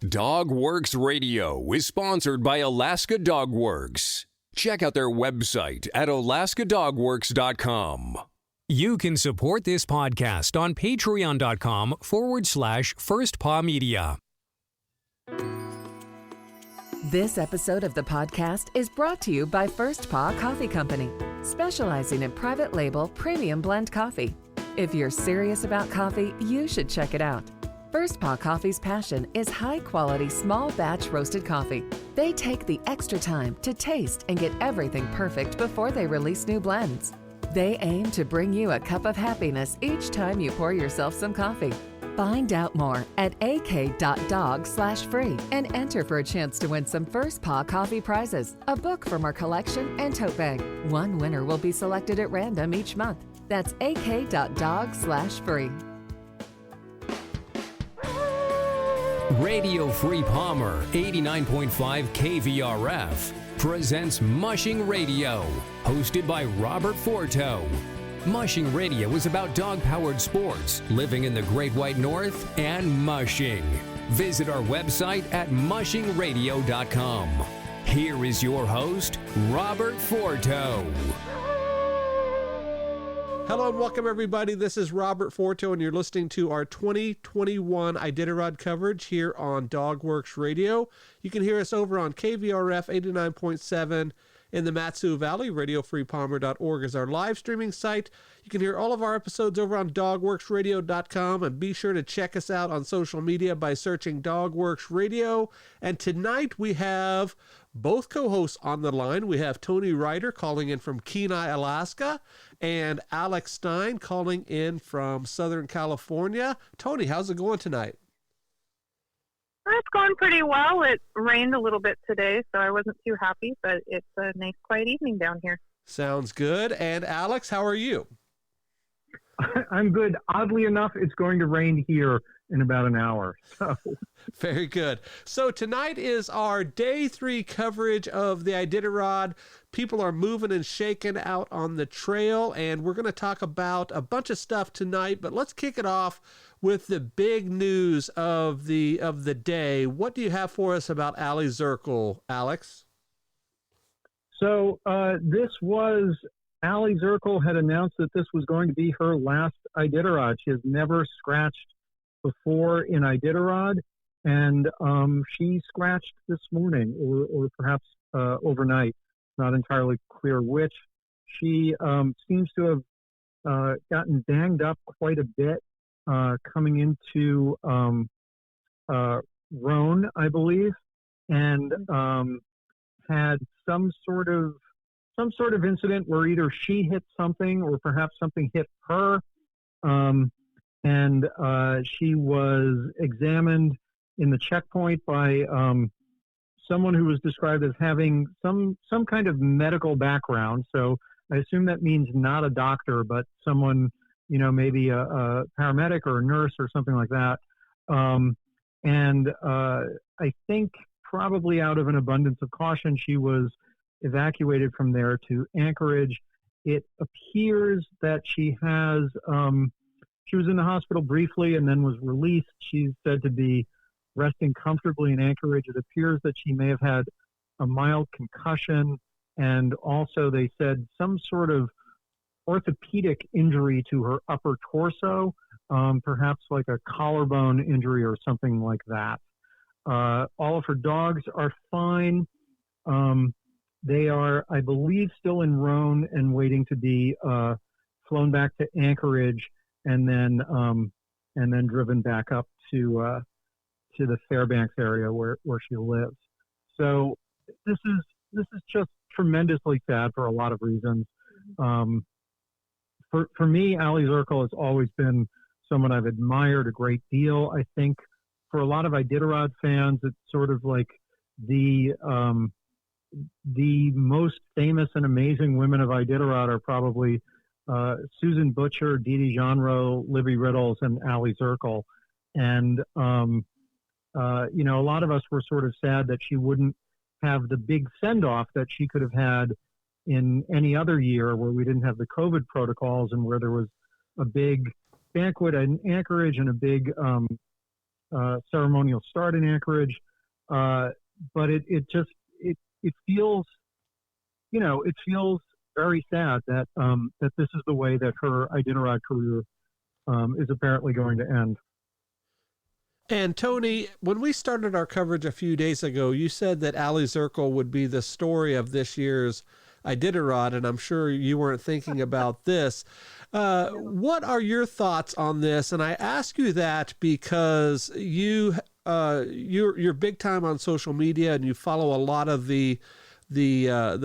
Dogworks Radio is sponsored by Alaska Dog Works. Check out their website at alaskadogworks.com. You can support this podcast on patreon.com/First Paw Media. This episode of the podcast is brought to you by First Paw Coffee Company, specializing in private label premium blend coffee. If you're serious about coffee, you should check it out. First Paw Coffee's passion is high-quality, small-batch roasted coffee. They take the extra time to taste and get everything perfect before they release new blends. They aim to bring you a cup of happiness each time you pour yourself some coffee. Find out more at ak.dog/free and enter for a chance to win some First Paw Coffee prizes, a book from our collection, and tote bag. One winner will be selected at random each month. That's ak.dog/free. Radio Free Palmer 89.5 KVRF presents Mushing Radio, hosted by Robert Forto. Mushing Radio is about dog-powered sports, living in the Great White North, and mushing. Visit our website at mushingradio.com. Here is your host, Robert Forto. Hello and welcome, everybody. This is Robert Forto, and you're listening to our 2021 Iditarod coverage here on Dogworks Radio. You can hear us over on KVRF 89.7 in the Mat-Su Valley. RadioFreePalmer.org is our live streaming site. You can hear all of our episodes over on DogWorksRadio.com, and be sure to check us out on social media by searching Dogworks Radio. And tonight we have both co-hosts on the line. We have Tony Ryder calling in from Kenai, Alaska, and Alex Stein calling in from Southern California. Tony, how's it going tonight? It's going pretty well. It rained a little bit today, so I wasn't too happy, but it's a nice, quiet evening down here. Sounds good. And Alex, how are you? I'm good. Oddly enough, it's going to rain here in about an hour. So. Very good. So tonight is our day 3 coverage of the Iditarod. People are moving and shaking out on the trail, and we're going to talk about a bunch of stuff tonight, but let's kick it off with the big news of the day. What do you have for us about Allie Zirkle, Alex? So Allie Zirkle had announced that this was going to be her last Iditarod. She has never scratched before in Iditarod, and she scratched this morning or perhaps overnight. Not entirely clear which. She seems to have gotten banged up quite a bit coming into Roan, I believe, and had some sort of incident where either she hit something or perhaps something hit her, and she was examined in the checkpoint by someone who was described as having some kind of medical background. So I assume that means not a doctor, but someone, maybe a paramedic or a nurse or something like that. And I think probably out of an abundance of caution, she was evacuated from there to Anchorage. It appears that she was in the hospital briefly and then was released. She's said to be resting comfortably in Anchorage. It appears that she may have had a mild concussion, and also they said some sort of orthopedic injury to her upper torso, perhaps like a collarbone injury or something like that. All of her dogs are fine. They are, I believe, still in Roan and waiting to be flown back to Anchorage and then driven back up to the Fairbanks area where she lives. So this is just tremendously sad for a lot of reasons. For me, Allie Zirkle has always been someone I've admired a great deal. I think for a lot of Iditarod fans, it's sort of like the most famous and amazing women of Iditarod are probably Susan Butcher, Dee Dee Jeanreau, Libby Riddles, and Allie Zirkle. And a lot of us were sort of sad that she wouldn't have the big send-off that she could have had in any other year where we didn't have the COVID protocols and where there was a big banquet in Anchorage and a big ceremonial start in Anchorage. But it feels, it feels very sad that that this is the way that her Iditarod career is apparently going to end. And Tony, when we started our coverage a few days ago, you said that Ali Zirkle would be the story of this year's Iditarod, and I'm sure you weren't thinking about this. What are your thoughts on this? And I ask you that because you're big time on social media, and you follow a lot of the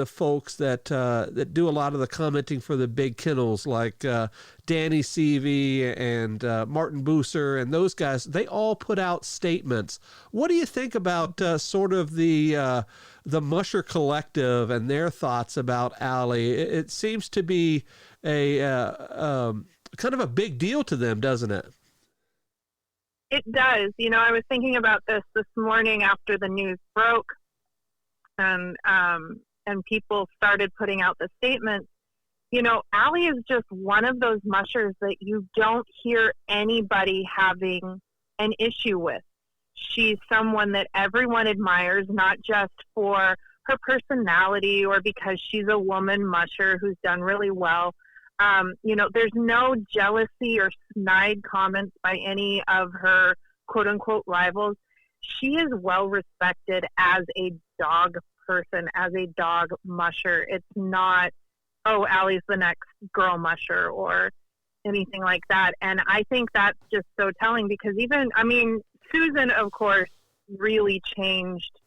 folks that do a lot of the commenting for the big kennels, like Danny Seavey and Martin Musher and those guys. They all put out statements. What do you think about sort of the Musher Collective and their thoughts about Ali? It seems to be a kind of a big deal to them, doesn't it? It does. I was thinking about this morning after the news broke. And people started putting out the statements. Ali is just one of those mushers that you don't hear anybody having an issue with. She's someone that everyone admires, not just for her personality or because she's a woman musher who's done really well. There's no jealousy or snide comments by any of her quote-unquote rivals. She is well respected as a dog person, as a dog musher. It's not, oh, Allie's the next girl musher or anything like that. And I think that's just so telling because Susan, of course, really changed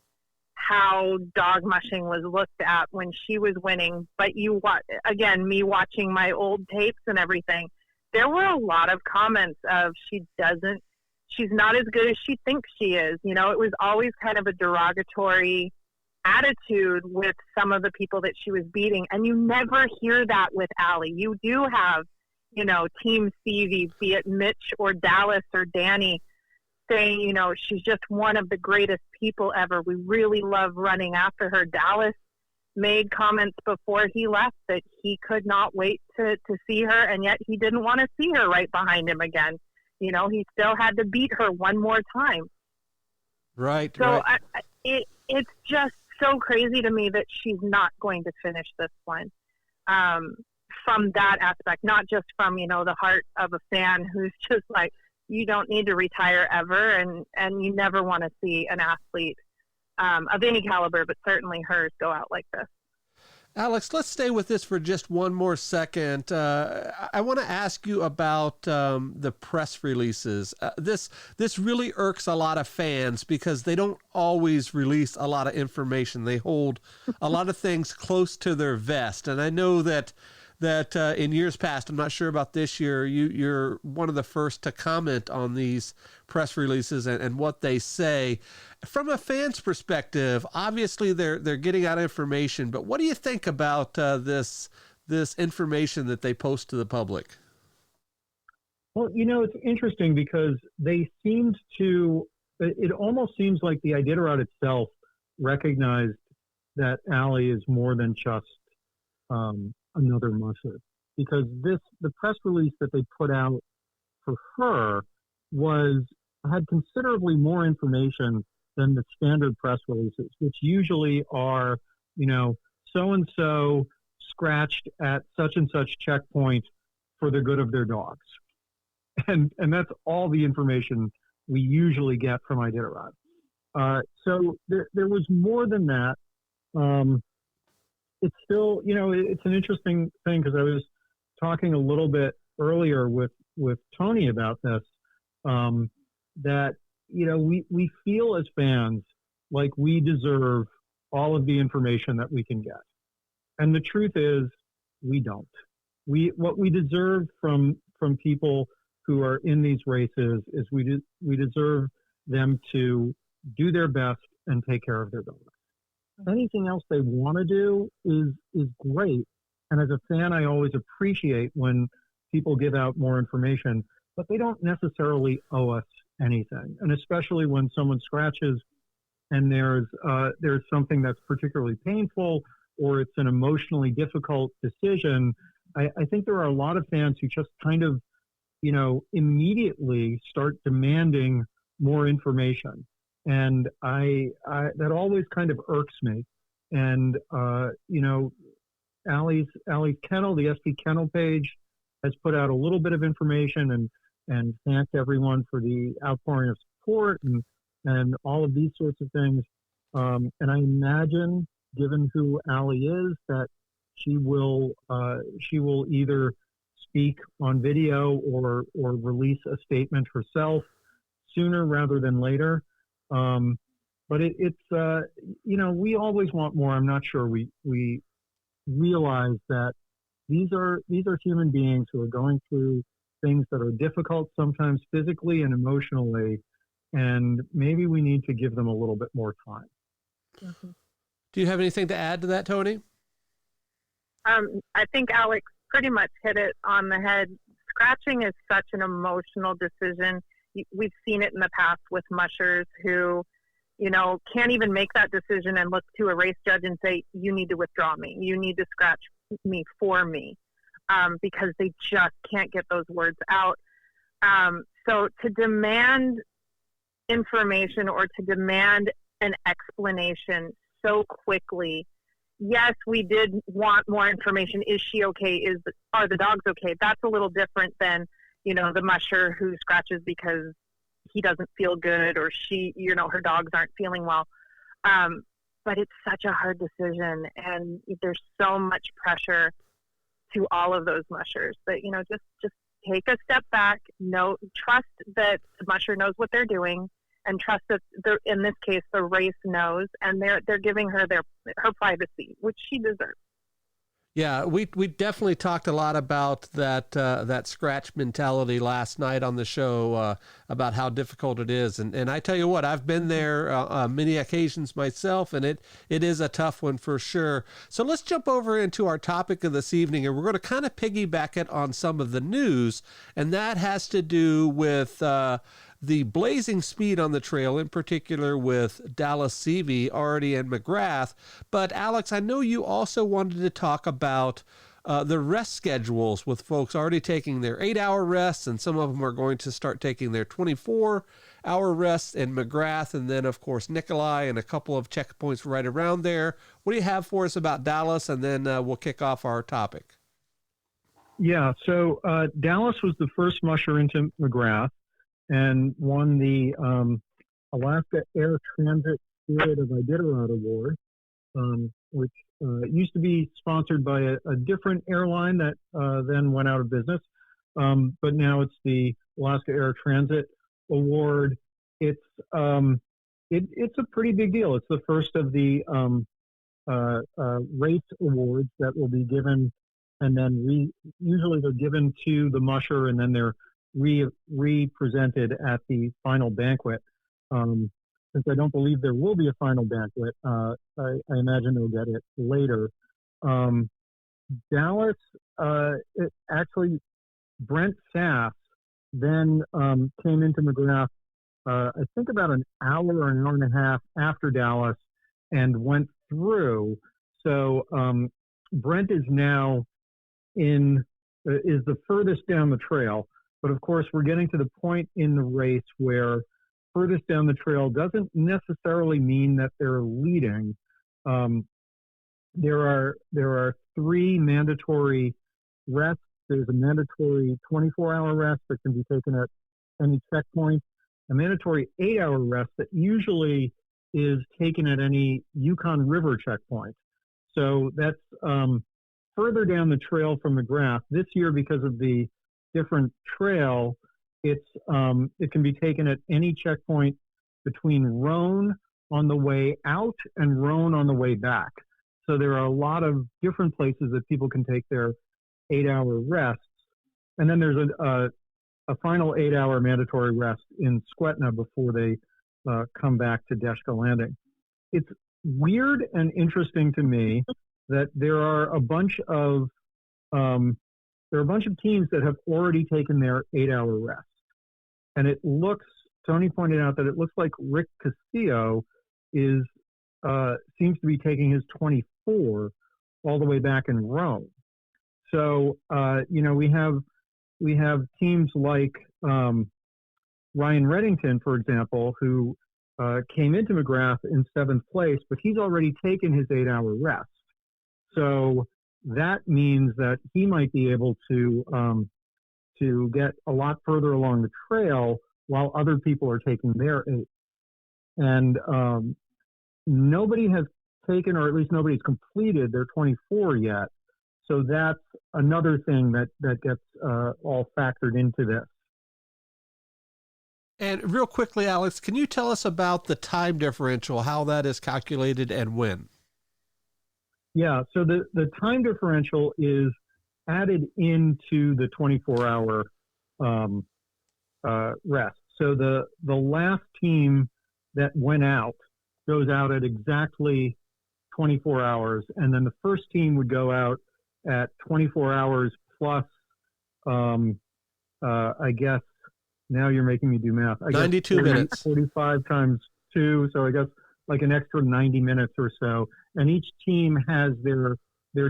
how dog mushing was looked at when she was winning. But me watching my old tapes and everything, there were a lot of comments of she's not as good as she thinks she is. It was always kind of a derogatory attitude with some of the people that she was beating. And you never hear that with Ali. You do have, Team Stevie, be it Mitch or Dallas or Danny, saying, she's just one of the greatest people ever. We really love running after her. Dallas made comments before he left that he could not wait to see her, and yet he didn't want to see her right behind him again. He still had to beat her one more time. Right. So right. It's just so crazy to me that she's not going to finish this one. From that aspect, not just from, the heart of a fan who's just like, you don't need to retire ever. And you never want to see an athlete of any caliber, but certainly hers, go out like this. Alex, let's stay with this for just one more second. I want to ask you about the press releases. This really irks a lot of fans because they don't always release a lot of information. They hold a lot of things close to their vest. And I know that in years past, I'm not sure about this year, you're one of the first to comment on these press releases and what they say. From a fan's perspective, obviously they're getting out information, but what do you think about this information that they post to the public? Well, it's interesting because they seemed to, it almost seems like the Iditarod itself recognized that Ali is more than just another musher, because the press release that they put out for her had considerably more information than the standard press releases, which usually are, so-and-so scratched at such and such checkpoint for the good of their dogs. And that's all the information we usually get from Iditarod. So there was more than that. It's still, it's an interesting thing because I was talking a little bit earlier with Tony about this, that, we feel as fans like we deserve all of the information that we can get. And the truth is we don't. What we deserve from people who are in these races is we deserve them to do their best and take care of their dogs. Anything else they want to do is great. And as a fan, I always appreciate when people give out more information, but they don't necessarily owe us anything. And especially when someone scratches and there's something that's particularly painful or it's an emotionally difficult decision, I think there are a lot of fans who just kind of, immediately start demanding more information. And I that always kind of irks me. And, Allie's Kennel, the SP Kennel page, has put out a little bit of information and thanked everyone for the outpouring of support and all of these sorts of things. And I imagine, given who Allie is, that she will either speak on video or release a statement herself sooner rather than later. But it's we always want more. I'm not sure we realize that these are human beings who are going through things that are difficult, sometimes physically and emotionally, and maybe we need to give them a little bit more time. Mm-hmm. Do you have anything to add to that, Tony? I think Alex pretty much hit it on the head. Scratching is such an emotional decision. We've seen it in the past with mushers who, can't even make that decision and look to a race judge and say, you need to withdraw me. You need to scratch me for me, because they just can't get those words out. So to demand information or to demand an explanation so quickly, yes, we did want more information. Is she okay? Are the dogs okay? That's a little different than, the musher who scratches because he doesn't feel good or she, her dogs aren't feeling well. But it's such a hard decision, and there's so much pressure to all of those mushers that, just take a step back, trust that the musher knows what they're doing, and trust that in this case, the race knows, and they're giving her her privacy, which she deserves. Yeah, we definitely talked a lot about that scratch mentality last night on the show, about how difficult it is. And I tell you what, I've been there many occasions myself, and it is a tough one for sure. So let's jump over into our topic of this evening, and we're going to kind of piggyback it on some of the news, and that has to do with the blazing speed on the trail, in particular with Dallas Seavey, Artie, and McGrath. But Alex, I know you also wanted to talk about the rest schedules with folks already taking their 8-hour rests, and some of them are going to start taking their 24-hour rests, and McGrath, and then, of course, Nikolai, and a couple of checkpoints right around there. What do you have for us about Dallas? And then we'll kick off our topic. Yeah, so Dallas was the first musher into McGrath and won the Alaska Air Transit Spirit of Iditarod Award, which used to be sponsored by a different airline that then went out of business. But now it's the Alaska Air Transit Award. It's a pretty big deal. It's the first of the race awards that will be given, and then usually they're given to the musher, and then they're re-presented at the final banquet. Since I don't believe there will be a final banquet, I imagine they'll get it later. Dallas, actually, Brent Sass then came into McGrath, I think about an hour or an hour and a half after Dallas, and went through. So Brent is now is the furthest down the trail. But of course, we're getting to the point in the race where furthest down the trail doesn't necessarily mean that they're leading. There are 3 mandatory rests. There's a mandatory 24-hour rest that can be taken at any checkpoint, a mandatory 8-hour rest that usually is taken at any Yukon River checkpoint. So that's further down the trail from McGrath. This year, because of the different trail, it can be taken at any checkpoint between Roan on the way out and Roan on the way back. So there are a lot of different places that people can take their 8-hour rests. And then there's a final 8-hour mandatory rest in Skwetna before they come back to Deshka Landing. It's weird and interesting to me that there are a bunch of teams that have already taken their 8-hour rest. And it looks, Tony pointed out that it looks like Rick Castillo seems to be taking his 24 all the way back in Rome. So, we have teams like Ryan Reddington, for example, who came into McGrath in 7th place, but he's already taken his 8-hour rest. So that means that he might be able to get a lot further along the trail while other people are taking their 8. And nobody has taken, or at least nobody's completed their 24 yet. So that's another thing that gets all factored into this. And real quickly, Alex, can you tell us about the time differential, how that is calculated and when? Yeah, so the time differential is added into the 24-hour rest. So the last team that went out goes out at exactly 24 hours, and then the first team would go out at 24 hours plus, I guess, now you're making me do math. 92 minutes. 45 times 2, so I guess like an extra 90 minutes or so. And each team has their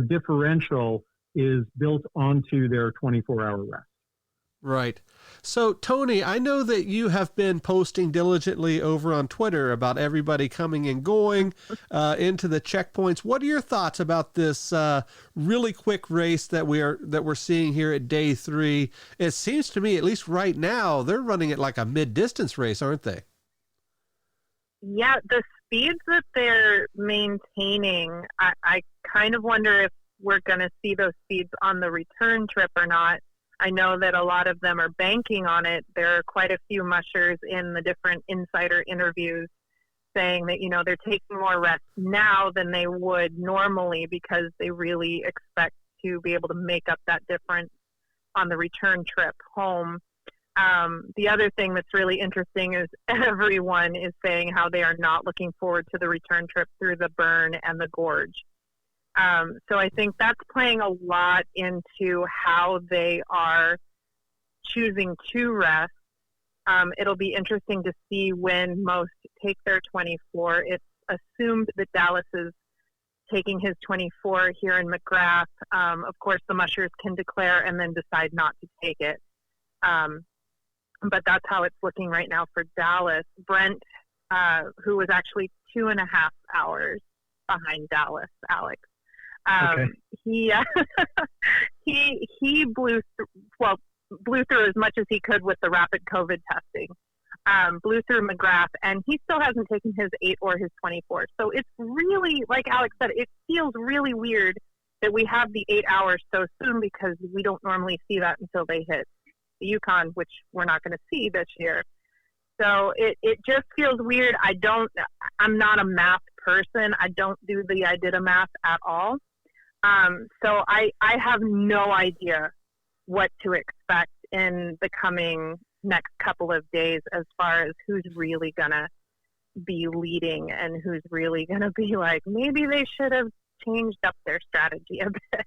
differential is built onto their 24-hour rest. Right. So, Tony, I know that you have been posting diligently over on Twitter about everybody coming and going into the checkpoints. What are your thoughts about this really quick race that we're seeing here at day 3? It seems to me, at least right now, they're running it like a mid-distance race, aren't they? Yeah, the speeds that they're maintaining, I kind of wonder if we're going to see those speeds on the return trip or not. I know that a lot of them are banking on it. There are quite a few mushers in the different insider interviews saying that, they're taking more rest now than they would normally because they really expect to be able to make up that difference on the return trip home. The other thing that's really interesting is everyone is saying how they are not looking forward to the return trip through the burn and the gorge. So I think that's playing a lot into how they are choosing to rest. It'll be interesting to see when most take their 24. It's assumed that Dallas is taking his 24 here in McGrath. Of course, the mushers can declare and then decide not to take it. But that's how it's looking right now for Dallas. Brent, who was actually 2.5 hours behind Dallas, Alex. Okay. He blew through as much as he could with the rapid COVID testing. Blew through McGrath, and he still hasn't taken his 8 or his 24. So it's really, like Alex said, it feels really weird that we have the 8 hours so soon because we don't normally see that until they hit the Yukon, which we're not going to see this year. So it just feels weird. I'm not a math person. I don't do the I did a math at all. So I have no idea what to expect in the coming next couple of days as far as who's really going to be leading and who's really going to be like, maybe they should have changed up their strategy a bit.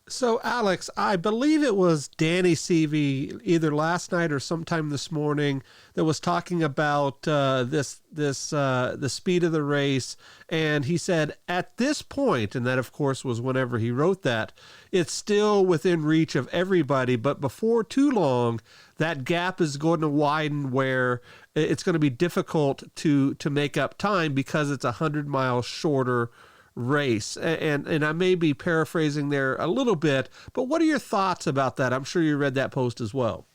So, Alex, I believe it was Danny Seavey either last night or sometime this morning that was talking about the speed of the race, and he said at this point, and that of course was whenever he wrote that, it's still within reach of everybody, but before too long, that gap is going to widen where it's going to be difficult to make up time because it's 100 miles shorter race. And I may be paraphrasing there a little bit, but what are your thoughts about that? I'm sure you read that post as well.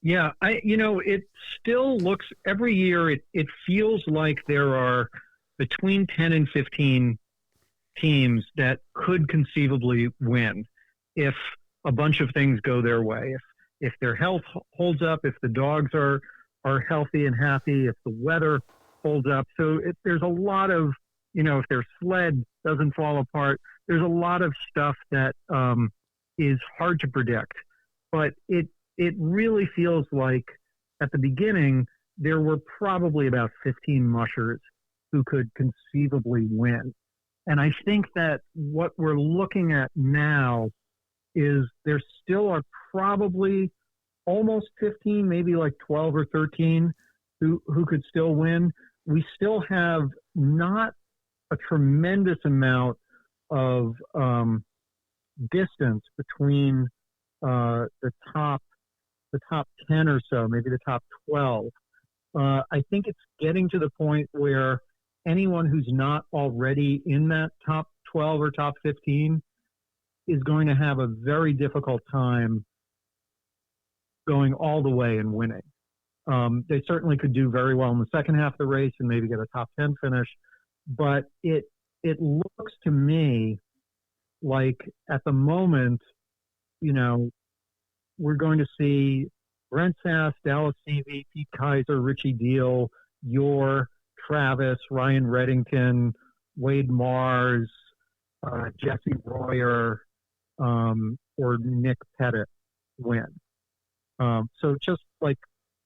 Yeah, it still looks, every year it feels like there are between 10 and 15 teams that could conceivably win if a bunch of things go their way. If their health holds up, if the dogs are healthy and happy, if the weather holds up. So there's a lot of, if their sled doesn't fall apart, there's a lot of stuff that is hard to predict. But it really feels like at the beginning, there were probably about 15 mushers who could conceivably win. And I think that what we're looking at now is there still are probably almost 15, maybe like 12 or 13 who could still win. We still have not a tremendous amount of distance between the top top 10 or so, maybe the top 12. I think it's getting to the point where anyone who's not already in that top 12 or top 15 is going to have a very difficult time going all the way and winning. They certainly could do very well in the second half of the race and maybe get a top 10 finish, but it looks to me like at the moment, we're going to see Brent Sass, Dallas Seavey, Pete Kaiser, Richie Deal, Yor, Travis, Ryan Reddington, Wade Mars, Jesse Royer, or Nick Pettit win. So just like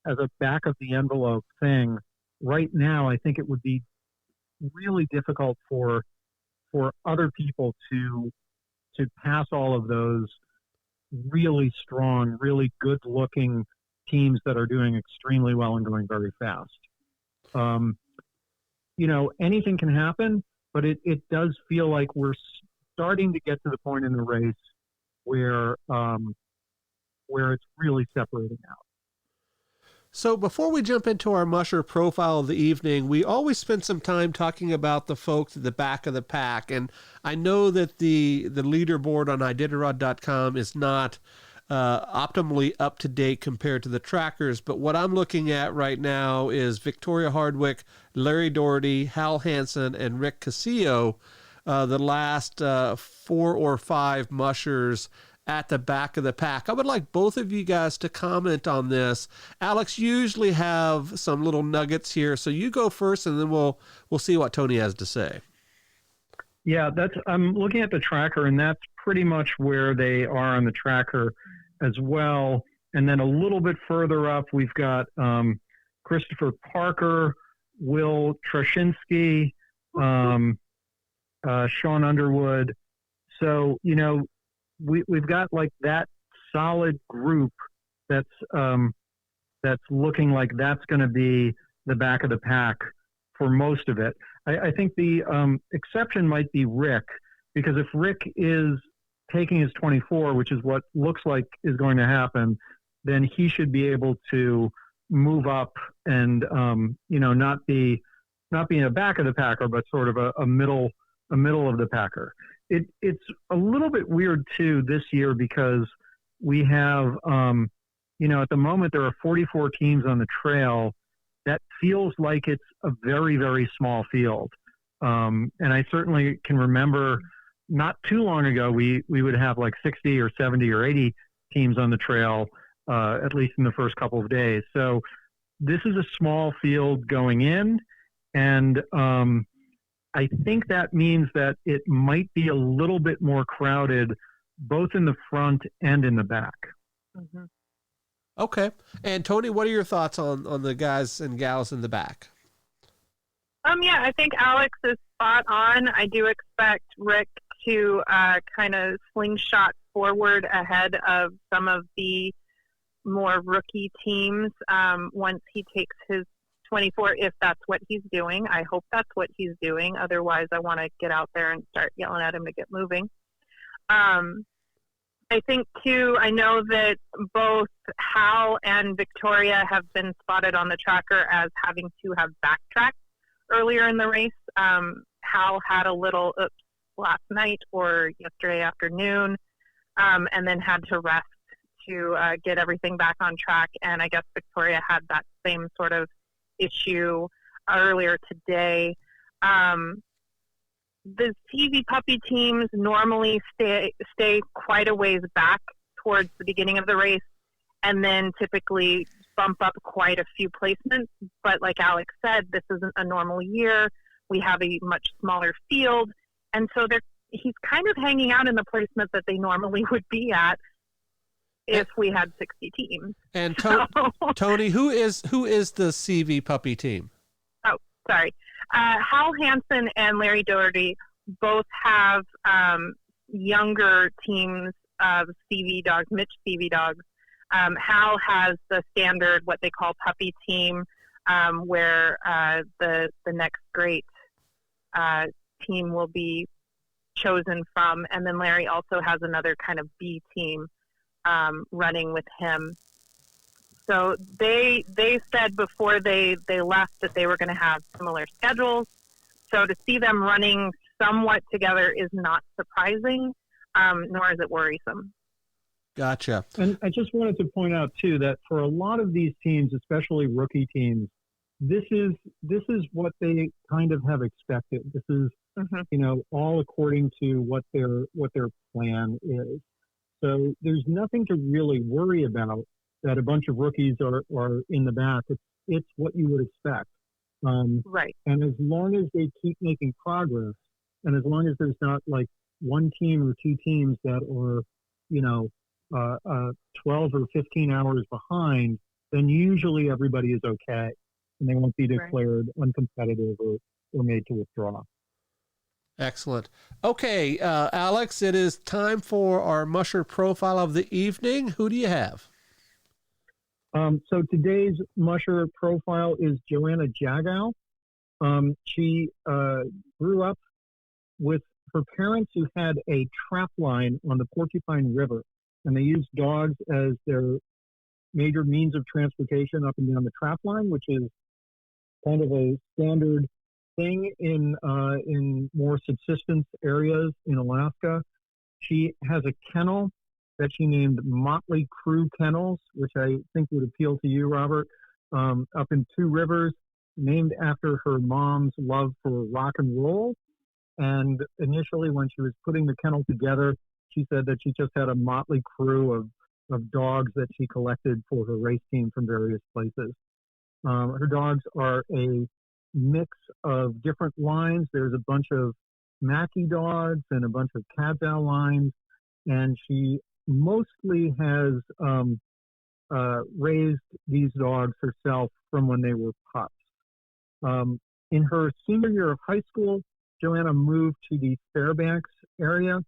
as a back of the envelope thing, right now I think it would be really difficult for other people to pass all of those really strong, really good-looking teams that are doing extremely well and going very fast. Anything can happen, but it does feel like we're starting to get to the point in the race where it's really separating out. So before we jump into our Musher profile of the evening, we always spend some time talking about the folks at the back of the pack. And I know that the leaderboard on Iditarod.com is not optimally up to date compared to the trackers, but what I'm looking at right now is Victoria Hardwick, Larry Doherty, Hal Hansen, and Rick Casillo, the last 4 or 5 mushers at the back of the pack. I would like both of you guys to comment on this. Alex, you usually have some little nuggets here, so you go first, and then we'll see what Tony has to say. Yeah, I'm looking at the tracker, and that's pretty much where they are on the tracker as well. And then a little bit further up, we've got Christopher Parker, Will Trashinsky, Sean Underwood. So, we've got like that solid group that's looking like that's going to be the back of the pack for most of it. I think the exception might be Rick, because if Rick is taking his 24, which is what looks like is going to happen, then he should be able to move up and not be in the back of the packer, but sort of a middle of the packer. It's a little bit weird too this year because we have at the moment there are 44 teams on the trail. That feels like it's a very, very small field. And I certainly can remember not too long ago, we would have like 60 or 70 or 80 teams on the trail, at least in the first couple of days. So this is a small field going in, and I think that means that it might be a little bit more crowded, both in the front and in the back. Mm-hmm. Okay. And Tony, what are your thoughts on the guys and gals in the back? Yeah, I think Alex is spot on. I do expect Rick to kind of slingshot forward ahead of some of the more rookie teams once he takes his 24, if that's what he's doing. I hope that's what he's doing. Otherwise, I want to get out there and start yelling at him to get moving. I think, too, I know that both Hal and Victoria have been spotted on the tracker as having to have backtracked earlier in the race. Hal had a little oops last night or yesterday afternoon, and then had to rest to get everything back on track. And I guess Victoria had that same sort of issue earlier today. The TV puppy teams normally stay quite a ways back towards the beginning of the race, and then typically bump up quite a few placements. But like Alex said, this isn't a normal year. We have a much smaller field, and so he's kind of hanging out in the placement that they normally would be at if we had 60 teams. And Tony, who is the CV puppy team? Oh, sorry. Hal Hansen and Larry Doherty both have younger teams of CV dogs, Mitch CV dogs. Hal has the standard, what they call puppy team, where the next great team will be chosen from. And then Larry also has another kind of B team running with him. So they said before they left that they were going to have similar schedules. So to see them running somewhat together is not surprising, nor is it worrisome. Gotcha. And I just wanted to point out too that for a lot of these teams, especially rookie teams, this is what they kind of have expected. This is all according to what their plan is. So there's nothing to really worry about that a bunch of rookies are in the back. It's what you would expect. Right. And as long as they keep making progress, and as long as there's not like one team or two teams that are, 12 or 15 hours behind, then usually everybody is okay, and they won't be declared uncompetitive or made to withdraw. Excellent. Okay, Alex, it is time for our Musher profile of the evening. Who do you have? So today's Musher profile is Joanna Jagow. She grew up with her parents who had a trap line on the Porcupine River, and they used dogs as their major means of transportation up and down the trap line, which is kind of a standard thing in more subsistence areas in Alaska. She has a kennel that she named Motley Crew Kennels, which I think would appeal to you, Robert, up in Two Rivers, named after her mom's love for rock and roll. And initially, when she was putting the kennel together, she said that she just had a motley crew of dogs that she collected for her race team from various places. Her dogs are a mix of different lines. There's a bunch of Mackie dogs and a bunch of Jagow lines, and she mostly has raised these dogs herself from when they were pups. In her senior year of high school, Joanna moved to the Fairbanks area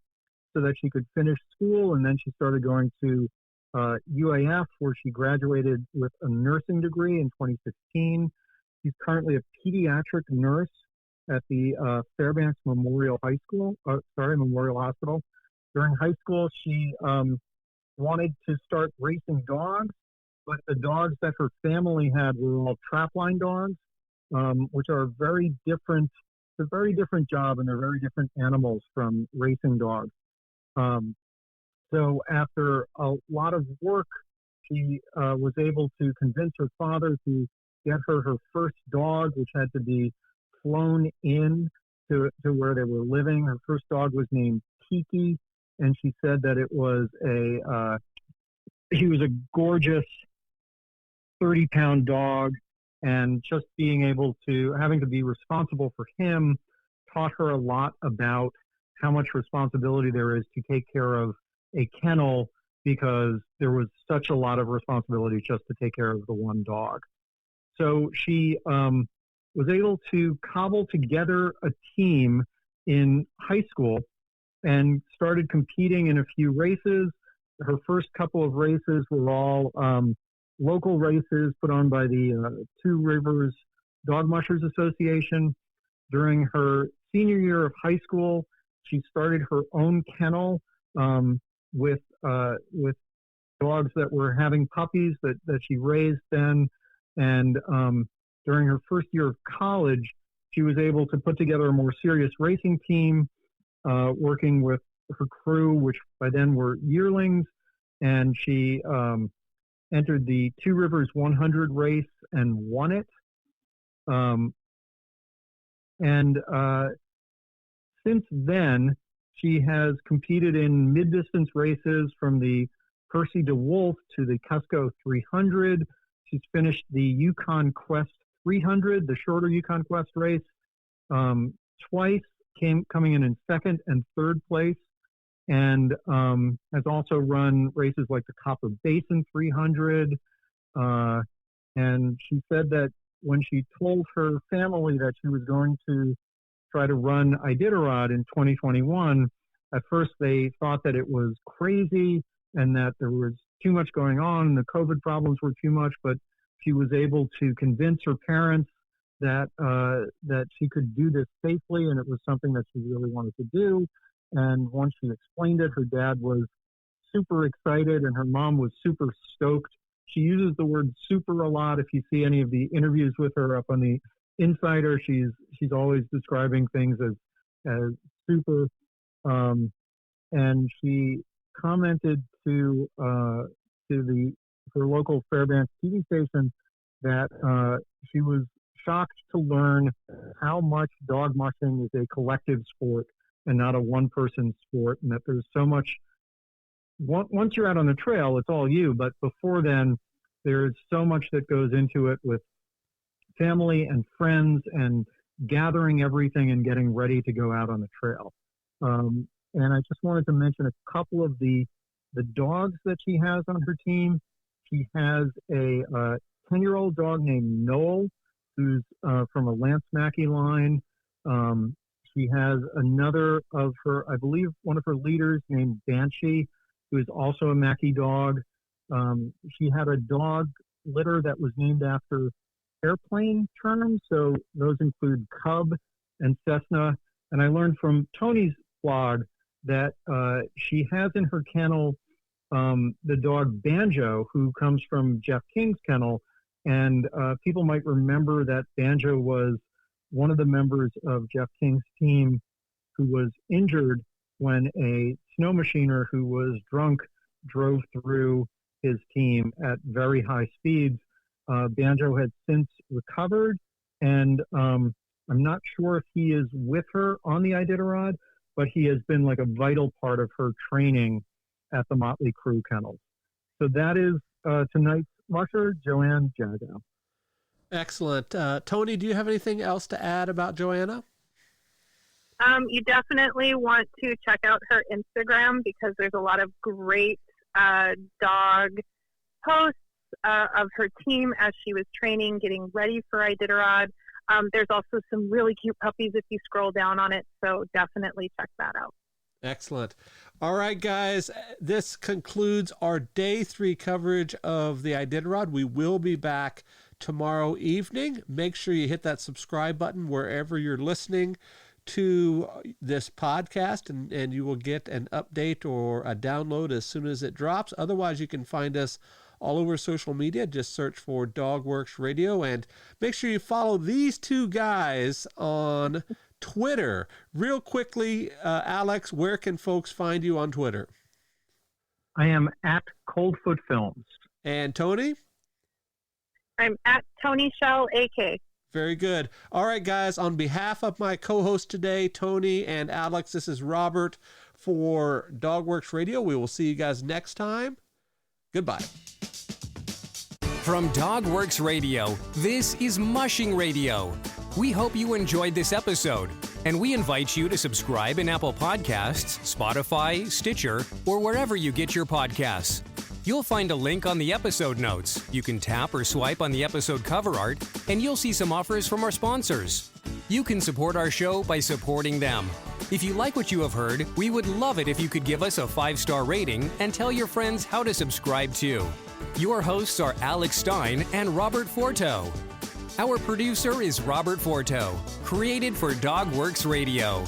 so that she could finish school, and then she started going to UAF, where she graduated with a nursing degree in 2016. She's currently a pediatric nurse at the Fairbanks Memorial Hospital. During high school, she wanted to start racing dogs, but the dogs that her family had were all trapline dogs, which are very different. It's a very different job, and they're very different animals from racing dogs. So after a lot of work, she was able to convince her father to get her first dog, which had to be flown in to where they were living. Her first dog was named Tiki, and she said that it was he was a gorgeous 30-pound dog, and just having to be responsible for him taught her a lot about how much responsibility there is to take care of a kennel, because there was such a lot of responsibility just to take care of the one dog. So she was able to cobble together a team in high school and started competing in a few races. Her first couple of races were all local races put on by the Two Rivers Dog Mushers Association. During her senior year of high school, she started her own kennel with dogs that were having puppies that she raised then. And during her first year of college, she was able to put together a more serious racing team, working with her crew, which by then were yearlings. And she entered the Two Rivers 100 race and won it. Since then, she has competed in mid-distance races from the Percy DeWolf to the Cusco 300. She's finished the Yukon Quest 300, the shorter Yukon Quest race, twice, coming in second and third place, and has also run races like the Copper Basin 300. And she said that when she told her family that she was going to try to run Iditarod in 2021, at first they thought that it was crazy and that there was too much going on and the COVID problems were too much, but she was able to convince her parents that she could do this safely, and it was something that she really wanted to do. And once she explained it, her dad was super excited and her mom was super stoked. She uses the word super a lot. If you see any of the interviews with her up on the Insider, she's always describing things as super. And she commented to her local Fairbanks TV station that she was shocked to learn how much dog mushing is a collective sport and not a one-person sport, and that there's so much. Once you're out on the trail, it's all you, but before then, there's so much that goes into it with family and friends and gathering everything and getting ready to go out on the trail. And I just wanted to mention a couple of the dogs that she has on her team. She has a 10-year-old dog named Nome, who's from a Lance Mackey line. She has another of her, I believe, one of her leaders named Banshee, who is also a Mackey dog. She had a dog litter that was named after airplane terms, so those include Cub and Cessna. And I learned from Tony's blog that she has in her kennel the dog Banjo, who comes from Jeff King's kennel. And people might remember that Banjo was one of the members of Jeff King's team who was injured when a snow machiner who was drunk drove through his team at very high speeds. Banjo had since recovered, and I'm not sure if he is with her on the Iditarod, but he has been like a vital part of her training at the Motley Crue kennels. So that is tonight's Musher, Joanna, Jagow. Excellent. Tony, do you have anything else to add about Joanna? You definitely want to check out her Instagram because there's a lot of great dog posts of her team as she was training, getting ready for Iditarod. There's also some really cute puppies if you scroll down on it, so definitely check that out. Excellent. All right, guys, this concludes our Day 3 coverage of the Iditarod. We will be back tomorrow evening. Make sure you hit that subscribe button wherever you're listening to this podcast, and you will get an update or a download as soon as it drops. Otherwise, you can find us all over social media. Just search for Dogworks Radio, and make sure you follow these two guys on Twitter. Real quickly, Alex, where can folks find you on Twitter? I am at Coldfoot Films. And Tony? I'm at Tony Shell AK. Very good. All right, guys, on behalf of my co-host today, Tony and Alex, this is Robert for Dogworks Radio. We will see you guys next time. Goodbye. From Dogworks Radio, this is Mushing Radio. We hope you enjoyed this episode, and we invite you to subscribe in Apple Podcasts, Spotify, Stitcher, or wherever you get your podcasts. You'll find a link on the episode notes. You can tap or swipe on the episode cover art, and you'll see some offers from our sponsors. You can support our show by supporting them. If you like what you have heard, we would love it if you could give us a 5-star rating and tell your friends how to subscribe too. Your hosts are Alex Stein and Robert Forto. Our producer is Robert Forto, created for Dogworks Radio.